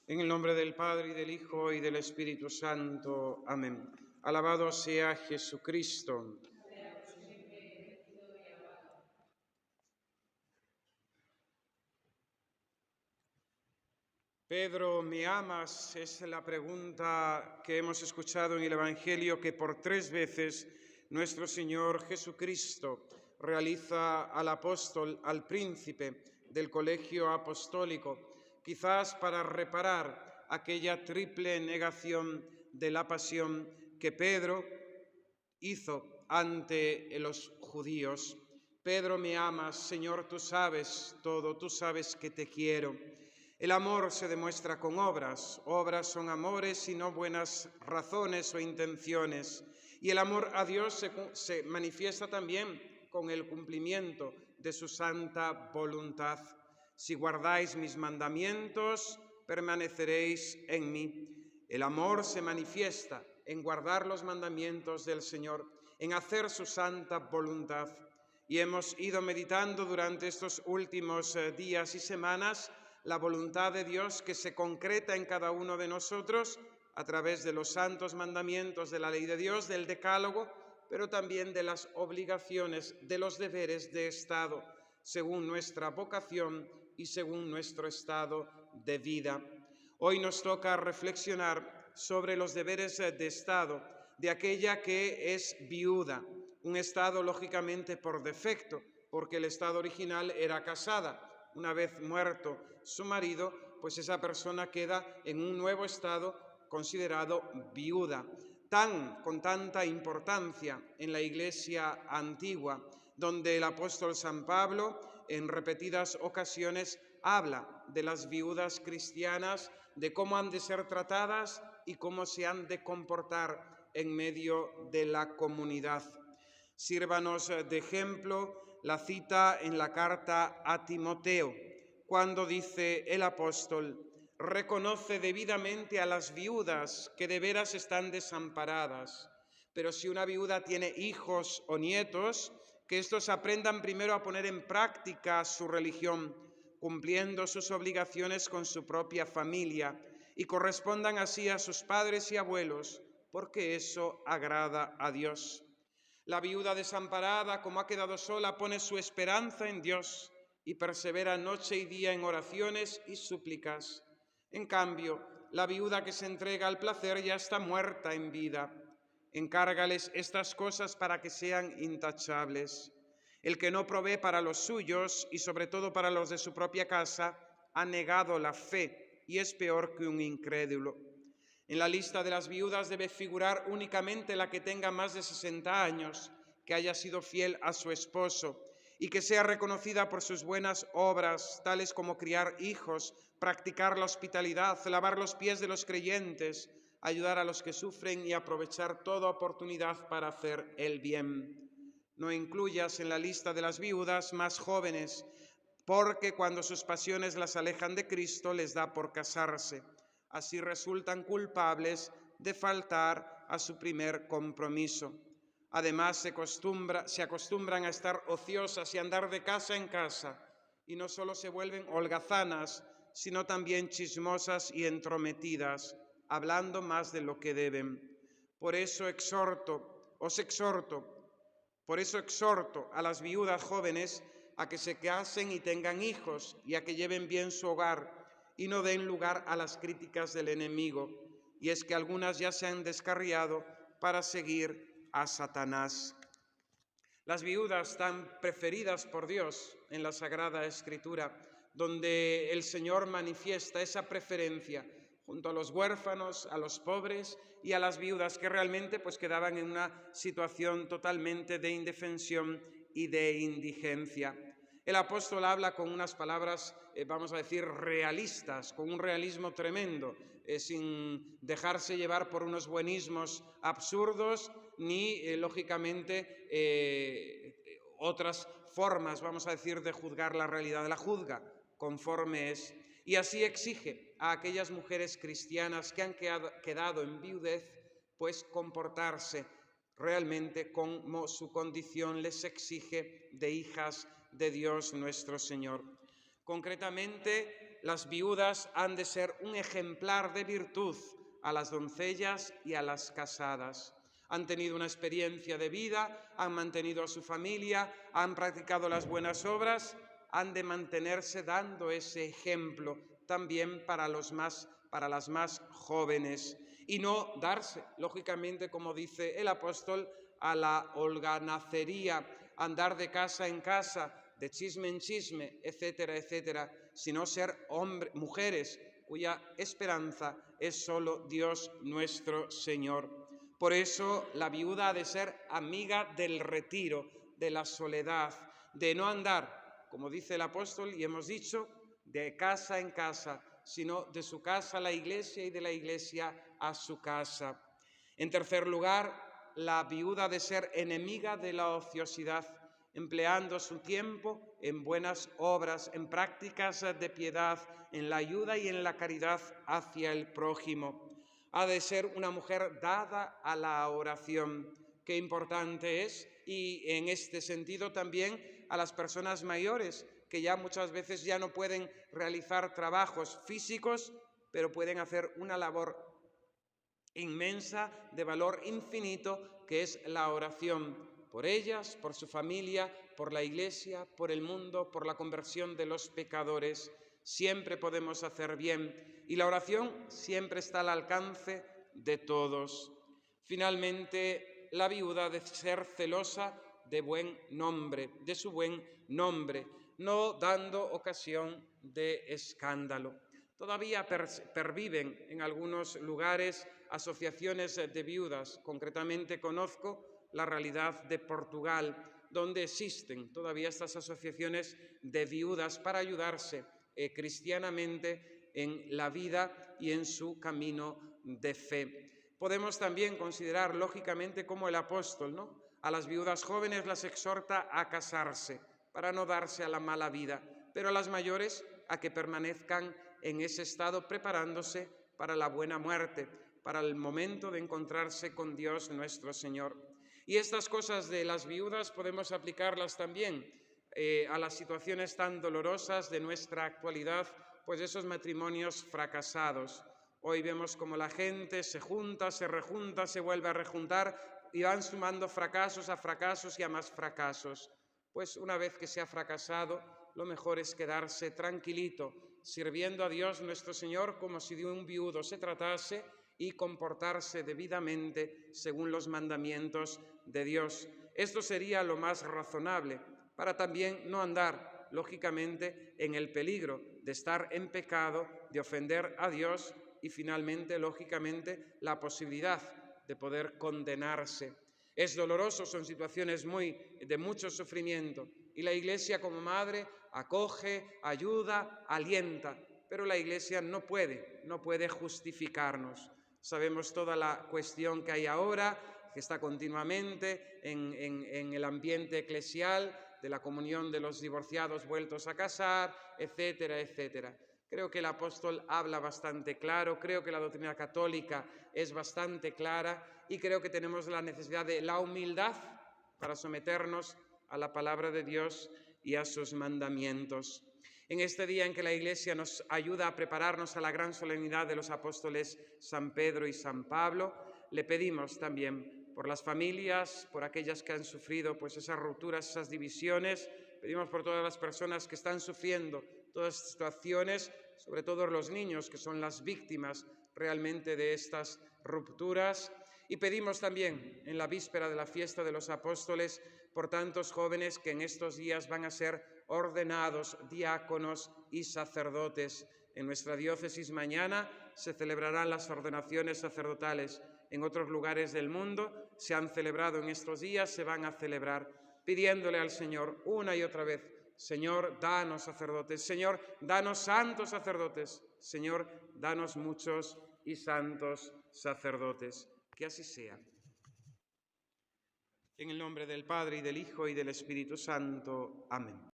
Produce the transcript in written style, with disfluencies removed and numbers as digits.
En el nombre del Padre, y del Hijo, y del Espíritu Santo. Amén. Alabado sea Jesucristo. Pedro, ¿me amas? Es la pregunta que hemos escuchado en el Evangelio que por 3 veces nuestro Señor Jesucristo realiza al apóstol, al príncipe del colegio apostólico, quizás para reparar aquella triple negación de la pasión que Pedro hizo ante los judíos. Pedro, ¿me amas? Señor, tú sabes todo, tú sabes que te quiero. El amor se demuestra con obras. Obras son amores y no buenas razones o intenciones. Y el amor a Dios se manifiesta también con el cumplimiento de su santa voluntad. Si guardáis mis mandamientos, permaneceréis en mí. El amor se manifiesta en guardar los mandamientos del Señor, en hacer su santa voluntad. Y hemos ido meditando durante estos últimos días y semanas la voluntad de Dios que se concreta en cada uno de nosotros a través de los santos mandamientos de la ley de Dios, del decálogo, pero también de las obligaciones, de los deberes de Estado, según nuestra vocación y según nuestro estado de vida. Hoy nos toca reflexionar sobre los deberes de Estado de aquella que es viuda, un estado lógicamente por defecto, porque el estado original era casada. Una vez muerto su marido, pues esa persona queda en un nuevo estado considerado viuda. Con tanta importancia en la Iglesia antigua, donde el apóstol San Pablo en repetidas ocasiones habla de las viudas cristianas, de cómo han de ser tratadas y cómo se han de comportar en medio de la comunidad. Sírvanos de ejemplo la cita en la carta a Timoteo, cuando dice el apóstol: reconoce debidamente a las viudas que de veras están desamparadas, pero si una viuda tiene hijos o nietos, que estos aprendan primero a poner en práctica su religión, cumpliendo sus obligaciones con su propia familia, y correspondan así a sus padres y abuelos, porque eso agrada a Dios. La viuda desamparada, como ha quedado sola, pone su esperanza en Dios y persevera noche y día en oraciones y súplicas. En cambio, la viuda que se entrega al placer ya está muerta en vida. Encárgales estas cosas para que sean intachables. El que no provee para los suyos y sobre todo para los de su propia casa, ha negado la fe y es peor que un incrédulo. En la lista de las viudas debe figurar únicamente la que tenga más de 60 años, que haya sido fiel a su esposo y que sea reconocida por sus buenas obras, tales como criar hijos, practicar la hospitalidad, lavar los pies de los creyentes, ayudar a los que sufren y aprovechar toda oportunidad para hacer el bien. No incluyas en la lista de las viudas más jóvenes, porque cuando sus pasiones las alejan de Cristo les da por casarse. Así resultan culpables de faltar a su primer compromiso. Además, se acostumbran a estar ociosas y andar de casa en casa, y no solo se vuelven holgazanas, sino también chismosas y entrometidas, hablando más de lo que deben. Por eso exhorto a las viudas jóvenes a que se casen y tengan hijos y a que lleven bien su hogar y no den lugar a las críticas del enemigo. Y es que algunas ya se han descarriado para seguir a Satanás. Las viudas tan preferidas por Dios en la Sagrada Escritura, donde el Señor manifiesta esa preferencia junto a los huérfanos, a los pobres y a las viudas que realmente pues quedaban en una situación totalmente de indefensión y de indigencia. El apóstol habla con unas palabras, vamos a decir, realistas, con un realismo tremendo, sin dejarse llevar por unos buenismos absurdos ni, lógicamente, otras formas, vamos a decir, de juzgar la realidad. La juzga conforme es. Y así exige a aquellas mujeres cristianas que han quedado en viudez, pues comportarse realmente como su condición les exige de hijas de Dios nuestro Señor. Concretamente, las viudas han de ser un ejemplar de virtud a las doncellas y a las casadas. Han tenido una experiencia de vida, han mantenido a su familia, han practicado las buenas obras, han de mantenerse dando ese ejemplo también para las más jóvenes y no darse, lógicamente, como dice el apóstol, a la holganacería, andar de casa en casa, de chisme en chisme, etcétera, etcétera, sino ser mujeres cuya esperanza es solo Dios nuestro Señor. Por eso la viuda ha de ser amiga del retiro, de la soledad, de no andar, como dice el apóstol y hemos dicho, de casa en casa, sino de su casa a la iglesia y de la iglesia a su casa. En tercer lugar, la viuda ha de ser enemiga de la ociosidad, empleando su tiempo en buenas obras, en prácticas de piedad, en la ayuda y en la caridad hacia el prójimo. Ha de ser una mujer dada a la oración, qué importante es, y en este sentido también a las personas mayores, que ya muchas veces ya no pueden realizar trabajos físicos, pero pueden hacer una labor inmensa, de valor infinito, que es la oración por ellas, por su familia, por la Iglesia, por el mundo, por la conversión de los pecadores. Siempre podemos hacer bien y la oración siempre está al alcance de todos. Finalmente, la viuda debe ser celosa de buen nombre, de su buen nombre, no dando ocasión de escándalo. Todavía perviven en algunos lugares asociaciones de viudas. Concretamente conozco la realidad de Portugal, donde existen todavía estas asociaciones de viudas para ayudarse cristianamente en la vida y en su camino de fe. Podemos también considerar, lógicamente, como el apóstol, ¿no?, a las viudas jóvenes las exhorta a casarse para no darse a la mala vida, pero a las mayores a que permanezcan en ese estado preparándose para la buena muerte, para el momento de encontrarse con Dios nuestro Señor. Y estas cosas de las viudas podemos aplicarlas también a las situaciones tan dolorosas de nuestra actualidad, pues esos matrimonios fracasados. Hoy vemos como la gente se junta, se rejunta, se vuelve a rejuntar y van sumando fracasos y a más fracasos. Pues una vez que se ha fracasado, lo mejor es quedarse tranquilito, sirviendo a Dios nuestro Señor como si de un viudo se tratase y comportarse debidamente según los mandamientos de Dios. Esto sería lo más razonable para también no andar, lógicamente, en el peligro de estar en pecado, de ofender a Dios y finalmente, lógicamente, la posibilidad de poder condenarse. Es doloroso, son situaciones de mucho sufrimiento y la Iglesia como madre acoge, ayuda, alienta, pero la Iglesia no puede justificarnos. Sabemos toda la cuestión que hay ahora, que está continuamente en el ambiente eclesial, de la comunión de los divorciados vueltos a casar, etcétera, etcétera. Creo que el apóstol habla bastante claro, creo que la doctrina católica es bastante clara y creo que tenemos la necesidad de la humildad para someternos a la palabra de Dios y a sus mandamientos. En este día en que la Iglesia nos ayuda a prepararnos a la gran solemnidad de los apóstoles San Pedro y San Pablo, le pedimos también por las familias, por aquellas que han sufrido pues esas rupturas, esas divisiones, pedimos por todas las personas que están sufriendo todas estas situaciones, sobre todo los niños que son las víctimas realmente de estas rupturas, y pedimos también en la víspera de la fiesta de los apóstoles por tantos jóvenes que en estos días van a ser ordenados diáconos y sacerdotes. En nuestra diócesis mañana se celebrarán las ordenaciones sacerdotales. En otros lugares del mundo se han celebrado en estos días, se van a celebrar, pidiéndole al Señor una y otra vez: Señor, danos sacerdotes, Señor, danos santos sacerdotes, Señor, danos muchos y santos sacerdotes. Que así sea. En el nombre del Padre, y del Hijo, y del Espíritu Santo. Amén.